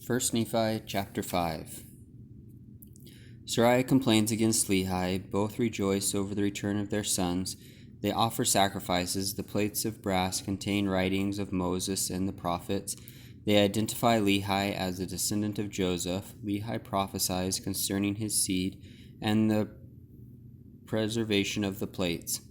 1 Nephi chapter 5. Sariah complains against Lehi. Both rejoice over the return of their sons. They offer sacrifices. The plates of brass contain writings of Moses and the prophets. They identify Lehi as a descendant of Joseph. Lehi prophesies concerning his seed and the preservation of the plates.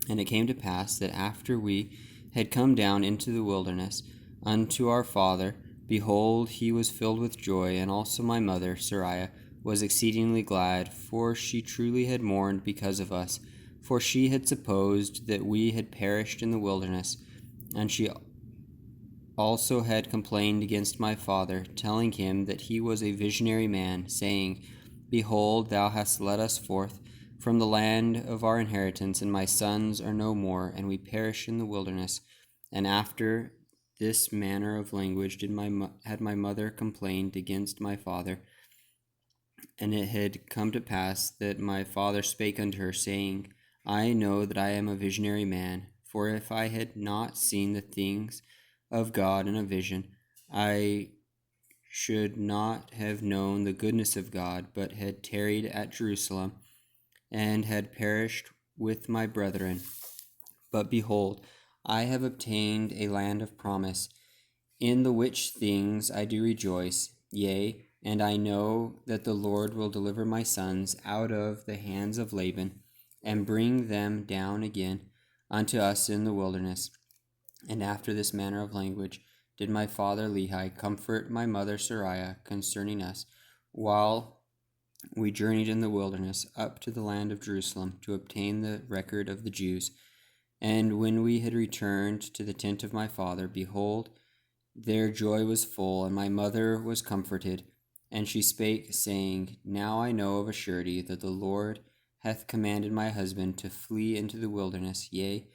And it came to pass that after we had come down into the wilderness unto our father, behold, he was filled with joy, and also my mother, Sariah, was exceedingly glad, for she truly had mourned because of us, for she had supposed that we had perished in the wilderness. And she also had complained against my father, telling him that he was a visionary man, saying, Behold, thou hast led us forth from the land of our inheritance, and my sons are no more, and we perish in the wilderness. And after this manner of language had my mother complained against my father. And it had come to pass that my father spake unto her, saying, I know that I am a visionary man, for if I had not seen the things of God in a vision, I should not have known the goodness of God, but had tarried at Jerusalem, and had perished with my brethren. But behold, I have obtained a land of promise, in the which things I do rejoice, yea, and I know that the Lord will deliver my sons out of the hands of Laban, and bring them down again unto us in the wilderness. And after this manner of language did my father Lehi comfort my mother Sariah concerning us, while we journeyed in the wilderness up to the land of Jerusalem to obtain the record of the Jews. And when we had returned to the tent of my father, behold, their joy was full, and my mother was comforted. And she spake, saying, Now I know of a surety that the Lord hath commanded my husband to flee into the wilderness, yea,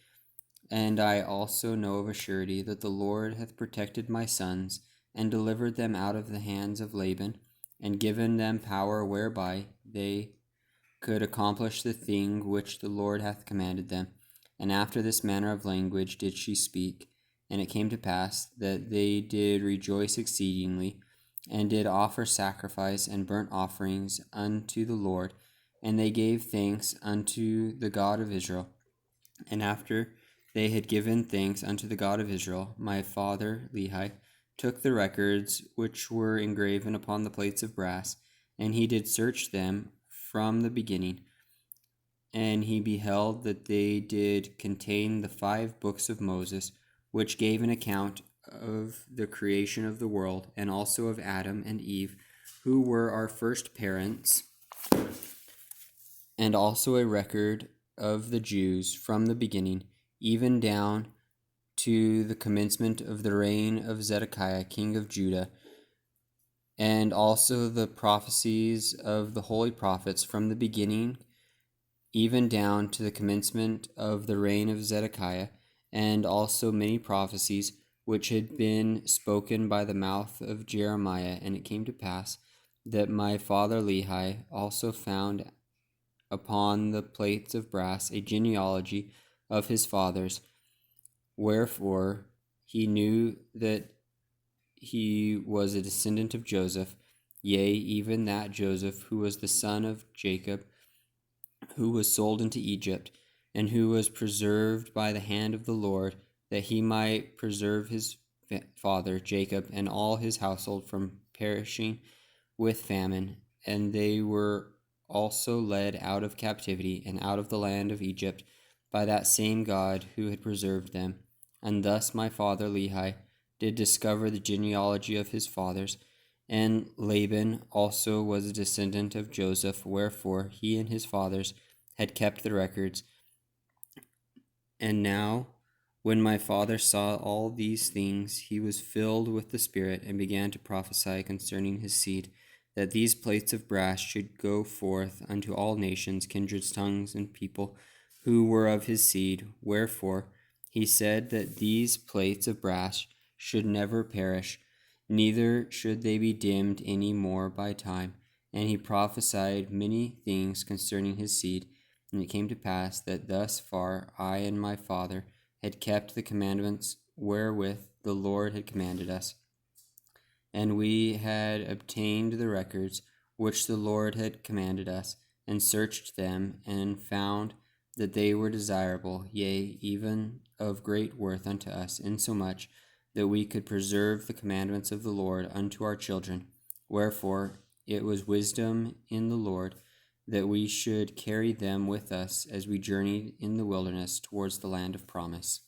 and I also know of a surety that the Lord hath protected my sons, and delivered them out of the hands of Laban, and given them power whereby they could accomplish the thing which the Lord hath commanded them. And after this manner of language did she speak. And it came to pass that they did rejoice exceedingly, and did offer sacrifice and burnt offerings unto the Lord, and they gave thanks unto the God of Israel. And after they had given thanks unto the God of Israel, my father Lehi took the records which were engraven upon the plates of brass, and he did search them from the beginning. And he beheld that they did contain the 5 books of Moses, which gave an account of the creation of the world, and also of Adam and Eve, who were our first parents, and also a record of the Jews from the beginning, even down to the commencement of the reign of Zedekiah, king of Judah, and also the prophecies of the holy prophets from the beginning, even down to the commencement of the reign of Zedekiah, and also many prophecies which had been spoken by the mouth of Jeremiah. And it came to pass that my father Lehi also found upon the plates of brass a genealogy of his fathers, wherefore he knew that he was a descendant of Joseph, yea, even that Joseph who was the son of Jacob, who was sold into Egypt, and who was preserved by the hand of the Lord, that he might preserve his father Jacob and all his household from perishing with famine. And they were also led out of captivity and out of the land of Egypt by that same God who had preserved them. And thus my father Lehi did discover the genealogy of his fathers. And Laban also was a descendant of Joseph, wherefore he and his fathers had kept the records. And now, when my father saw all these things, he was filled with the Spirit, and began to prophesy concerning his seed, that these plates of brass should go forth unto all nations, kindreds, tongues, and people, who were of his seed. Wherefore he said that these plates of brass should never perish, neither should they be dimmed any more by time. And he prophesied many things concerning his seed. And it came to pass that thus far I and my father had kept the commandments wherewith the Lord had commanded us. And we had obtained the records which the Lord had commanded us, and searched them, and found that they were desirable, yea, even of great worth unto us, insomuch that we could preserve the commandments of the Lord unto our children. Wherefore it was wisdom in the Lord that we should carry them with us as we journeyed in the wilderness towards the land of promise.